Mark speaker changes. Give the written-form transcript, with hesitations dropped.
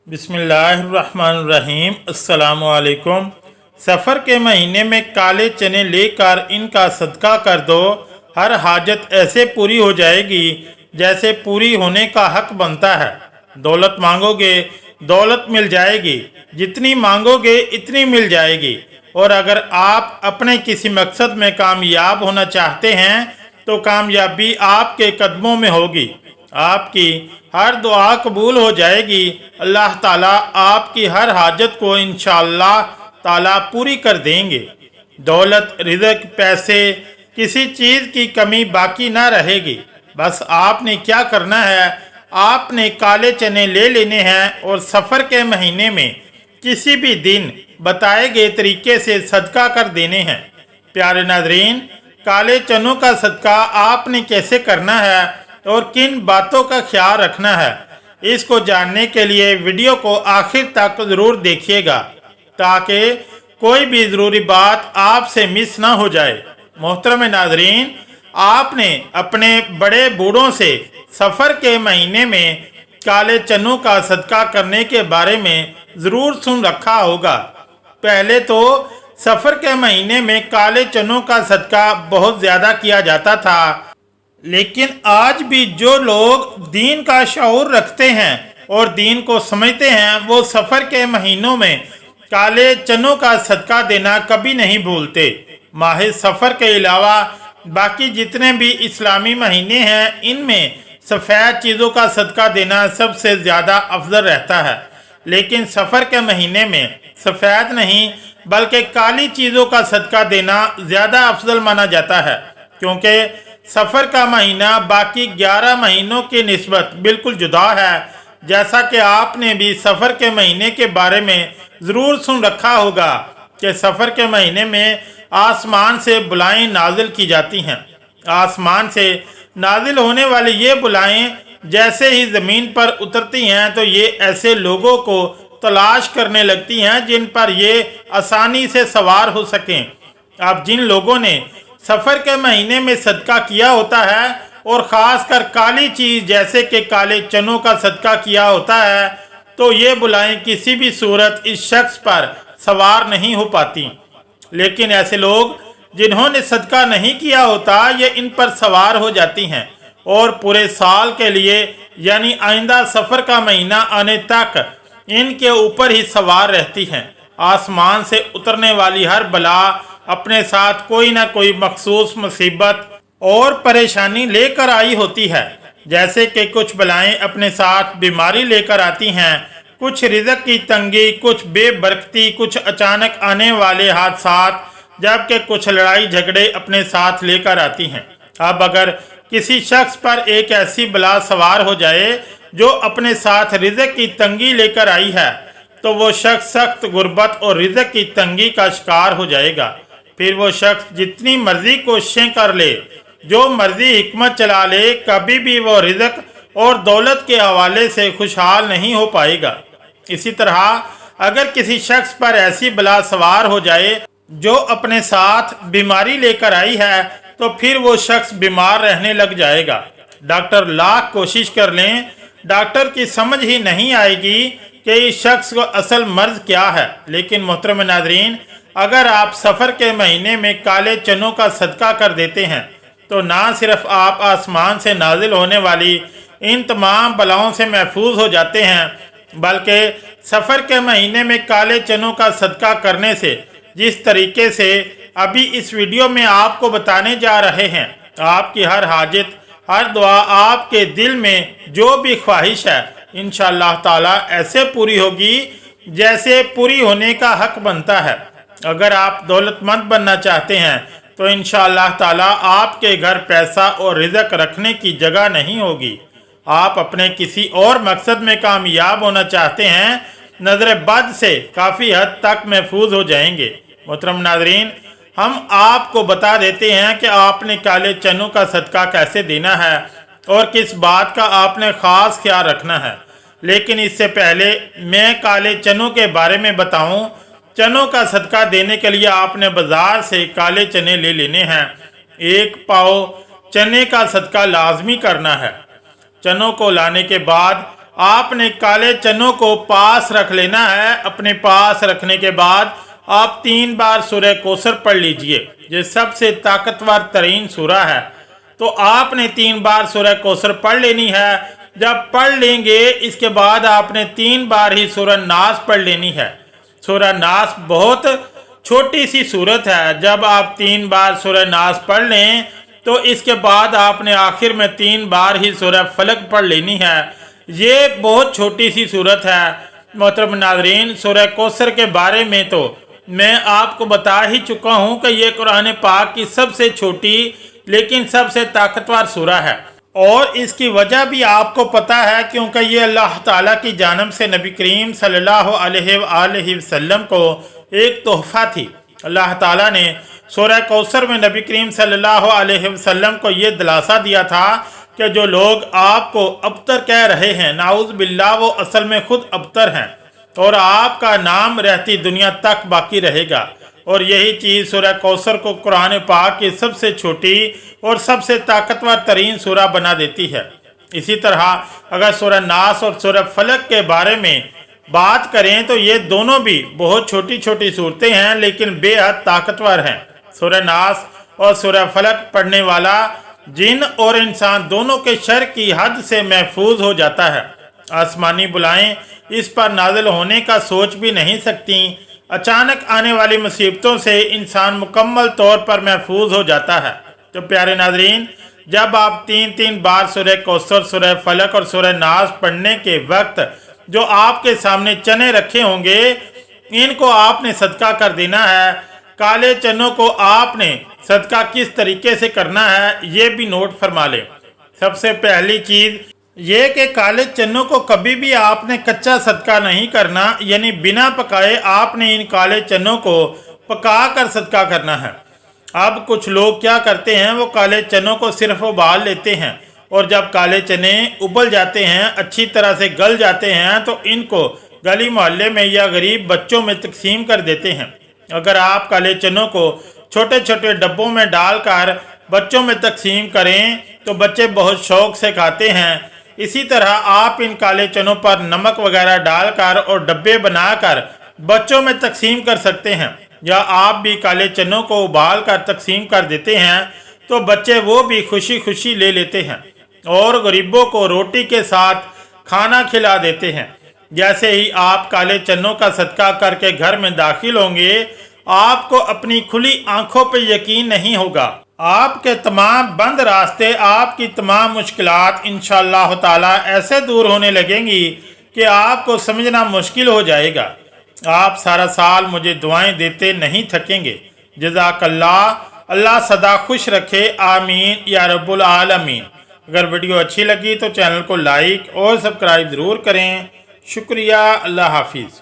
Speaker 1: बिस्मिल्लाहिर्रहमानिर्रहीम। अस्सलामुअलैकुम। सफ़र के महीने में काले चने लेकर इनका सदका कर दो। हर हाजत ऐसे पूरी हो जाएगी जैसे पूरी होने का हक बनता है। दौलत मांगोगे दौलत मिल जाएगी, जितनी मांगोगे इतनी मिल जाएगी। और अगर आप अपने किसी मकसद में कामयाब होना चाहते हैं तो कामयाबी आपके कदमों में होगी। आपकी हर दुआ कबूल हो जाएगी। अल्लाह ताला आपकी हर हाजत को इंशाअल्लाह ताला पूरी कर देंगे। दौलत, रिज़्क, पैसे, किसी चीज़ की कमी बाकी ना रहेगी। बस आपने क्या करना है, आपने काले चने ले लेने हैं और सफ़र के महीने में किसी भी दिन बताए गए तरीके से सदका कर देने हैं। प्यारे नाज़रीन, काले चनों का सदका आपने कैसे करना है और किन बातों का ख्याल रखना है, इसको जानने के लिए वीडियो को आखिर तक ज़रूर देखिएगा ताकि कोई भी ज़रूरी बात आपसे मिस ना हो जाए। मोहतरम नाज़रीन, आपने अपने बड़े बूढ़ों से सफ़र के महीने में काले चनों का सदका करने के बारे में ज़रूर सुन रखा होगा। पहले तो सफ़र के महीने में काले चनों का सदका बहुत ज़्यादा किया जाता था, लेकिन आज भी जो लोग दीन का शऊर रखते हैं और दीन को समझते हैं वो सफ़र के महीनों में काले चनों का सदका देना कभी नहीं भूलते। माह सफ़र के अलावा बाकी जितने भी इस्लामी महीने हैं इनमें सफ़ेद चीज़ों का सदका देना सबसे ज़्यादा अफजल रहता है, लेकिन सफ़र के महीने में सफ़ेद नहीं बल्कि काली चीज़ों का सदका देना ज़्यादा अफजल माना जाता है, क्योंकि सफ़र का महीना बाकी 11 महीनों की निस्बत बिल्कुल जुदा है। जैसा कि आपने भी सफ़र के महीने के बारे में ज़रूर सुन रखा होगा कि सफ़र के महीने में आसमान से बुलाएं नाजिल की जाती हैं। आसमान से नाजिल होने वाली ये बुलाएं जैसे ही ज़मीन पर उतरती हैं तो ये ऐसे लोगों को तलाश करने लगती हैं जिन पर ये आसानी से सवार हो सकें। अब जिन लोगों ने सफ़र के महीने में सदका किया होता है और ख़ास कर काली चीज़ जैसे कि काले चनों का सदका किया होता है तो ये बुलाएं किसी भी सूरत इस शख्स पर सवार नहीं हो पाती, लेकिन ऐसे लोग जिन्होंने सदका नहीं किया होता ये इन पर सवार हो जाती हैं और पूरे साल के लिए यानी आइंदा सफ़र का महीना आने तक इनके ऊपर ही सवार रहती हैं। आसमान से उतरने वाली हर बला अपने साथ कोई ना कोई मखसूस मुसीबत और परेशानी लेकर आई होती है। जैसे कि कुछ बलाएं अपने साथ बीमारी लेकर आती हैं, कुछ रिज़्क की तंगी, कुछ बेबरकती, कुछ अचानक आने वाले हादसात, जबकि कुछ लड़ाई झगड़े अपने साथ लेकर आती हैं। अब अगर किसी शख्स पर एक ऐसी बला सवार हो जाए जो अपने साथ रिज़्क की तंगी लेकर आई है तो वो शख्स सख्त गुर्बत और रिज़्क की तंगी का शिकार हो जाएगा। फिर वो शख्स जितनी मर्जी कोशिशें कर ले, जो मर्जी हिकमत चला ले, कभी भी वो रिज़्क और दौलत के हवाले से खुशहाल नहीं हो पाएगा। इसी तरह अगर किसी शख्स पर ऐसी बला सवार हो जाए जो अपने साथ बीमारी लेकर आई है तो फिर वो शख्स बीमार रहने लग जाएगा। डॉक्टर लाख कोशिश कर लें, डॉक्टर की समझ ही नहीं आएगी कि इस शख्स को असल मर्ज क्या है। लेकिन मोहतरम नाज़रीन, अगर आप सफ़र के महीने में काले चनों का सदका कर देते हैं तो ना सिर्फ आप आसमान से नाजिल होने वाली इन तमाम बलाओं से महफूज हो जाते हैं, बल्कि सफ़र के महीने में काले चनों का सदका करने से जिस तरीके से अभी इस वीडियो में आपको बताने जा रहे हैं, आपकी हर हाजत, हर दुआ, आपके दिल में जो भी ख्वाहिश है इंशाअल्लाह ताला ऐसे पूरी होगी जैसे पूरी होने का हक बनता है। अगर आप दौलतमंद बनना चाहते हैं तो इंशाअल्लाह ताला आपके घर पैसा और रिज़्क रखने की जगह नहीं होगी। आप अपने किसी और मकसद में कामयाब होना चाहते हैं, नज़र बद से काफ़ी हद तक महफूज हो जाएंगे। मोहतरम नाज़रीन, हम आपको बता देते हैं कि आपने काले चनों का सदका कैसे देना है और किस बात का आपने ख़ास ख्याल रखना है। लेकिन इससे पहले मैं काले चनों के बारे में बताऊं, चनों का सदका देने के लिए आपने बाज़ार से काले चने ले लेने हैं। 1 पाव चने का सदका लाजमी करना है। चनों को लाने के बाद आपने काले चनों को पास रख लेना है। अपने पास रखने के बाद आप 3 बार सूरह कौसर पढ़ लीजिए। ये सबसे ताकतवर तरीन सूरह है। तो आपने 3 बार सूरह कौसर पढ़ लेनी है। जब पढ़ लेंगे इसके बाद आपने 3 बार ही सूरह नास पढ़ लेनी है। सूरह नास बहुत छोटी सी सूरत है। जब आप 3 बार सूरह नास पढ़ लें तो इसके बाद आपने आखिर में 3 बार ही सूरह फलक पढ़ लेनी है। ये बहुत छोटी सी सूरत है। मोहतरम नाज़रीन, सूरह कौसर के बारे में तो मैं आपको बता ही चुका हूँ कि ये कुरान पाक की सबसे छोटी लेकिन सबसे ताकतवर सूरह है। और इसकी वजह भी आपको पता है, क्योंकि ये अल्लाह ताला की जानब से नबी करीम सल्लल्लाहु अलैहि वसल्लम को एक तोहफ़ा थी। अल्लाह ताला ने सूरह कौसर में नबी करीम सल्लल्लाहु अलैहि वसल्लम को ये दिलासा दिया था कि जो लोग आपको अबतर कह रहे हैं, नाउज़ बिल्लाह, वो असल में खुद अबतर हैं और आपका नाम रहती दुनिया तक बाकी रहेगा। और यही चीज़ सूरह कौसर को कुरान पाक की सबसे छोटी और सबसे ताकतवर तरीन सूरह बना देती है। इसी तरह अगर सूरह नास और सूरह फलक के बारे में बात करें तो ये दोनों भी बहुत छोटी छोटी सूरतें हैं लेकिन बेहद ताकतवर हैं। सूरह नास और सूरह फलक पढ़ने वाला जिन और इंसान दोनों के शर की हद से महफूज हो जाता है। आसमानी बुलाएं इस पर नाजिल होने का सोच भी नहीं सकती। अचानक आने वाली मुसीबतों से इंसान मुकम्मल तौर पर महफूज हो जाता है। तो प्यारे नाजरीन, जब आप 3 बार सूरह कौसर, सूरह फलक और सूरह नास पढ़ने के वक्त जो आपके सामने चने रखे होंगे, इनको आपने सदका कर देना है। काले चनों को आपने सदका किस तरीके से करना है ये भी नोट फरमा लें। सबसे पहली चीज़ ये कि काले चनों को कभी भी आपने कच्चा सदका नहीं करना, यानी बिना पकाए आपने इन काले चनों को पका कर सदका करना है। अब कुछ लोग क्या करते हैं, वो काले चनों को सिर्फ उबाल लेते हैं और जब काले चने उबल जाते हैं, अच्छी तरह से गल जाते हैं, तो इनको गली मोहल्ले में या गरीब बच्चों में तकसीम कर देते हैं। अगर आप काले चनों को छोटे छोटे डब्बों में डालकर बच्चों में तकसीम करें तो बच्चे बहुत शौक से खाते हैं। इसी तरह आप इन काले चनों पर नमक वगैरह डालकर और डब्बे बनाकर बच्चों में तकसीम कर सकते हैं। या आप भी काले चनों को उबाल कर तकसीम कर देते हैं तो बच्चे वो भी खुशी खुशी ले लेते हैं और गरीबों को रोटी के साथ खाना खिला देते हैं। जैसे ही आप काले चनों का सदका करके घर में दाखिल होंगे, आपको अपनी खुली आंखों पर यकीन नहीं होगा। आपके तमाम बंद रास्ते, आपकी तमाम मुश्किलात इंशाअल्लाह ताला ऐसे दूर होने लगेंगी कि आपको समझना मुश्किल हो जाएगा। आप सारा साल मुझे दुआएं देते नहीं थकेंगे। जज़ाकल्लाह। अल्लाह सदा खुश रखे। आमीन या रब्बुल आलमीन। अगर वीडियो अच्छी लगी तो चैनल को लाइक और सब्सक्राइब ज़रूर करें। शुक्रिया। अल्लाह हाफिज़।